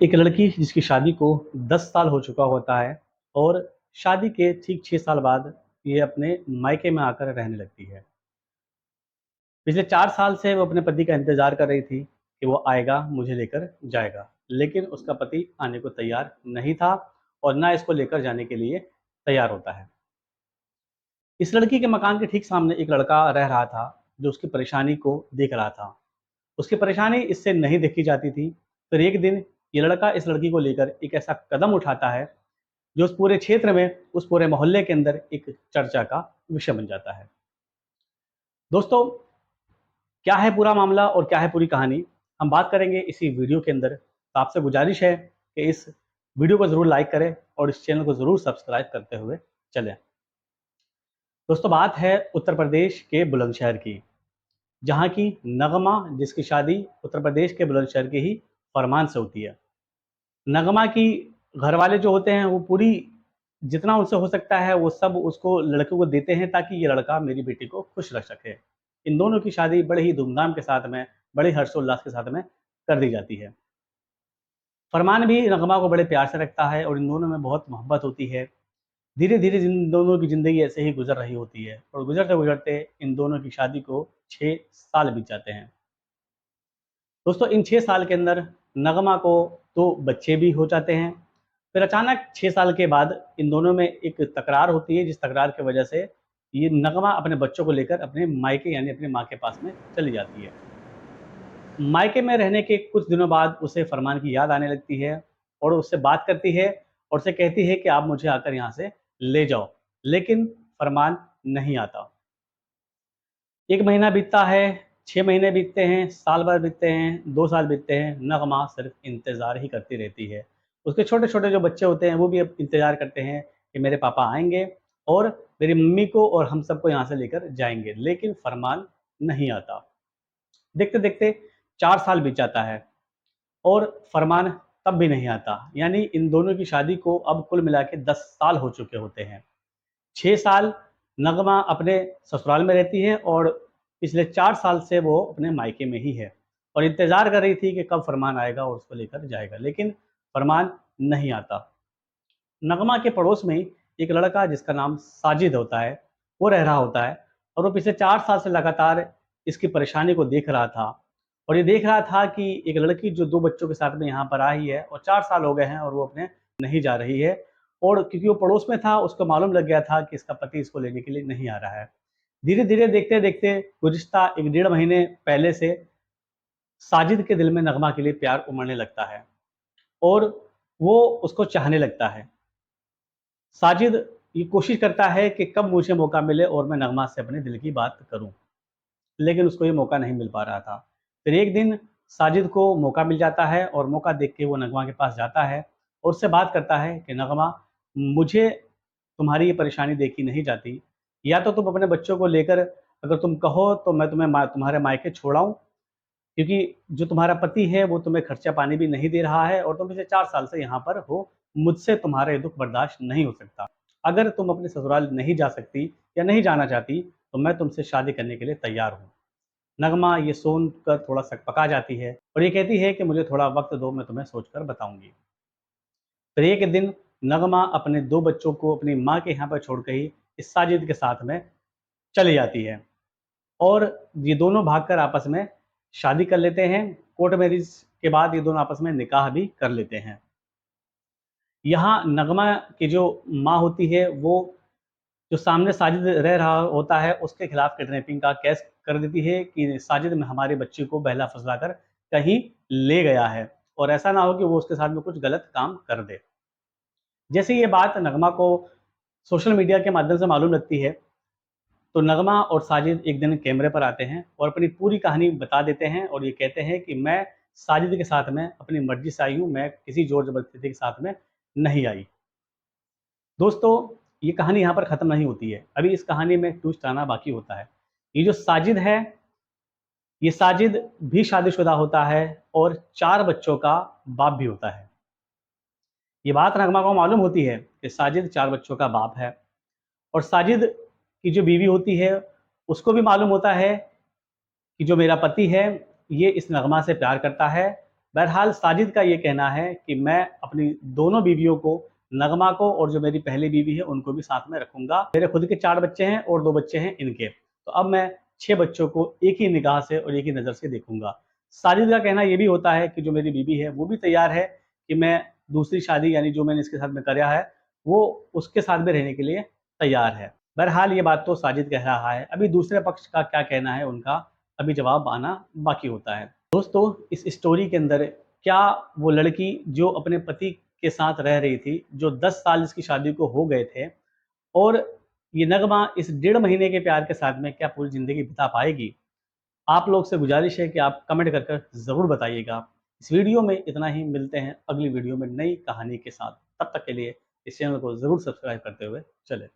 एक लड़की जिसकी शादी को 10 साल हो चुका होता है और शादी के ठीक 6 साल बाद ये अपने मायके में आकर रहने लगती है। पिछले 4 साल से वो अपने पति का इंतज़ार कर रही थी कि वो आएगा, मुझे लेकर जाएगा। लेकिन उसका पति आने को तैयार नहीं था और ना इसको लेकर जाने के लिए तैयार होता है। इस लड़की के मकान के ठीक सामने एक लड़का रह रहा था, जो उसकी परेशानी को देख रहा था। उसकी परेशानी इससे नहीं देखी जाती थी। फिर एक दिन ये लड़का इस लड़की को लेकर एक ऐसा कदम उठाता है जो उस पूरे क्षेत्र में, उस पूरे मोहल्ले के अंदर एक चर्चा का विषय बन जाता है। दोस्तों, क्या है पूरा मामला और क्या है पूरी कहानी, हम बात करेंगे इसी वीडियो के अंदर। तो आपसे गुजारिश है कि इस वीडियो को ज़रूर लाइक करें और इस चैनल को ज़रूर सब्सक्राइब करते हुए चलें। दोस्तों, बात है उत्तर प्रदेश के बुलंदशहर की, जहाँ की नगमा, जिसकी शादी उत्तर प्रदेश के बुलंदशहर के ही फरमान से होती है। नगमा की घर वाले जो होते हैं वो पूरी, जितना उनसे हो सकता है वो सब उसको, लड़के को देते हैं ताकि ये लड़का मेरी बेटी को खुश रख सके। इन दोनों की शादी बड़े ही धूमधाम के साथ में, बड़े हर्षोल्लास के साथ में कर दी जाती है। फरमान भी नगमा को बड़े प्यार से रखता है और इन दोनों में बहुत मोहब्बत होती है। धीरे धीरे इन दोनों की ज़िंदगी ऐसे ही गुजर रही होती है और गुजरते गुजरते इन दोनों की शादी को 6 साल बीत जाते हैं। दोस्तों, इन 6 साल के अंदर नगमा को 2 बच्चे भी हो जाते हैं। फिर अचानक 6 साल के बाद इन दोनों में एक तकरार होती है, जिस तकरार की वजह से ये नगमा अपने बच्चों को लेकर अपने मायके यानी अपनी माँ के पास में चली जाती है। मायके में रहने के कुछ दिनों बाद उसे फरमान की याद आने लगती है और उससे बात करती है और उसे कहती है कि आप मुझे आकर यहाँ से ले जाओ। लेकिन फरमान नहीं आता। 1 महीना बीतता है, 6 महीने बीतते हैं, साल भर बीतते हैं, 2 साल बीतते हैं, नगमा सिर्फ़ इंतज़ार ही करती रहती है। उसके छोटे-छोटे जो बच्चे होते हैं, वो भी अब इंतज़ार करते हैं कि मेरे पापा आएँगे और मेरी मम्मी को और हम सबको यहाँ से लेकर जाएँगे, लेकिन फरमान नहीं आता। देखते-देखते 4 साल बीत जाता है और फरमान तब भी नहीं आता। यानी इन दोनों की शादी को अब कुल मिला के 10 साल हो चुके होते हैं। 6 साल नगमा अपने ससुराल में रहती है और पिछले 4 साल से वो अपने मायके में ही है और इंतज़ार कर रही थी कि कब फरमान आएगा और उसको लेकर जाएगा, लेकिन फरमान नहीं आता। नगमा के पड़ोस में ही एक लड़का जिसका नाम साजिद होता है, वो रह रहा होता है और वो पिछले 4 साल से लगातार इसकी परेशानी को देख रहा था और ये देख रहा था कि एक लड़की जो 2 बच्चों के साथ में यहाँ पर आई है और 4 साल हो गए हैं और वो अपने नहीं जा रही है। और क्योंकि वो पड़ोस में था, उसको मालूम लग गया था कि इसका पति इसको लेने के लिए नहीं आ रहा है। धीरे-धीरे, देखते-देखते गुज़िश्ता 1 डेढ़ महीने पहले से साजिद के दिल में नगमा के लिए प्यार उमड़ने लगता है और वो उसको चाहने लगता है। साजिद ये कोशिश करता है कि कब मुझे मौका मिले और मैं नगमा से अपने दिल की बात करूं, लेकिन उसको ये मौका नहीं मिल पा रहा था। फिर एक दिन साजिद को मौका मिल जाता है और मौका देख के वो नगमा के पास जाता है और उससे बात करता है कि नगमा, मुझे तुम्हारी ये परेशानी देखी नहीं जाती। या तो तुम अपने बच्चों को लेकर, अगर तुम कहो तो मैं तुम्हें तुम्हारे मायके छोड़ आऊं, क्योंकि जो तुम्हारा पति है वो तुम्हें खर्चा पानी भी नहीं दे रहा है और तुम पिछले 4 साल से यहाँ पर हो। मुझसे तुम्हारा ये दुख बर्दाश्त नहीं हो सकता। अगर तुम अपने ससुराल नहीं जा सकती या नहीं जाना चाहती, तो मैं तुमसे शादी करने के लिए तैयार हूँ। नगमा ये सुनकर थोड़ा सकपका जाती है और ये कहती है कि मुझे थोड़ा वक़्त दो, मैं तुम्हें सोचकर बताऊँगी। फिर एक दिन नगमा अपने 2 बच्चों को अपनी माँ के यहाँ पर छोड़ के ही इस साजिद के साथ में चली जाती है और ये दोनों भागकर आपस में शादी कर लेते हैं। कोर्ट मैरिज के बाद ये दोनों आपस में निकाह भी कर लेते हैं। यहाँ नगमा की जो माँ होती है, वो जो सामने साजिद रह रहा होता है उसके खिलाफ किडनैपिंग का केस कर देती है कि साजिद में हमारे बच्चे को बहला-फुसला कर कहीं ले गया है और ऐसा ना हो कि वो उसके साथ में कुछ गलत काम कर दे। जैसे ये बात नगमा को सोशल मीडिया के माध्यम से मालूम लगती है, तो नगमा और साजिद एक दिन कैमरे पर आते हैं और अपनी पूरी कहानी बता देते हैं और ये कहते हैं कि मैं साजिद के साथ में अपनी मर्ज़ी से आई हूँ, मैं किसी ज़ोर-ज़बरदस्ती के साथ में नहीं आई। दोस्तों, ये कहानी यहाँ पर ख़त्म नहीं होती है। अभी इस कहानी में ट्विस्ट आना बाकी होता है। ये जो साजिद है, ये साजिद भी शादीशुदा होता है और 4 बच्चों का बाप भी होता है। ये बात नगमा को मालूम होती है कि साजिद 4 बच्चों का बाप है और साजिद की जो बीवी होती है, उसको भी मालूम होता है कि जो मेरा पति है, ये इस नगमा से प्यार करता है बहरहाल साजिद का ये कहना है कि मैं अपनी दोनों बीवियों को, नगमा को और जो मेरी पहली बीवी है उनको भी साथ में रखूंगा। मेरे खुद के 4 बच्चे हैं और 2 बच्चे हैं इनके। तो अब मैं 6 बच्चों को एक ही निगाह से और एक ही नज़र से देखूंगा। साजिद का कहना ये भी होता है कि जो मेरी बीवी है वो भी तैयार है कि मैं दूसरी शादी यानी जो मैंने इसके साथ में करा है वो उसके साथ में रहने के लिए तैयार है। बहरहाल ये बात तो साजिद कह रहा है, अभी दूसरे पक्ष का क्या कहना है उनका अभी जवाब आना बाकी होता है। दोस्तों, इस स्टोरी के अंदर क्या वो लड़की जो अपने पति के साथ रह रही थी, जो 10 साल इसकी शादी को हो गए थे, और ये नगमा इस 1.5 महीने के प्यार के साथ में क्या पूरी ज़िंदगी बिता पाएगी? आप लोग से गुजारिश है कि आप कमेंट कर कर ज़रूर बताइएगा। इस वीडियो में इतना ही, मिलते हैं अगली वीडियो में नई कहानी के साथ। तब तक के लिए इस चैनल को ज़रूर सब्सक्राइब करते हुए चलें।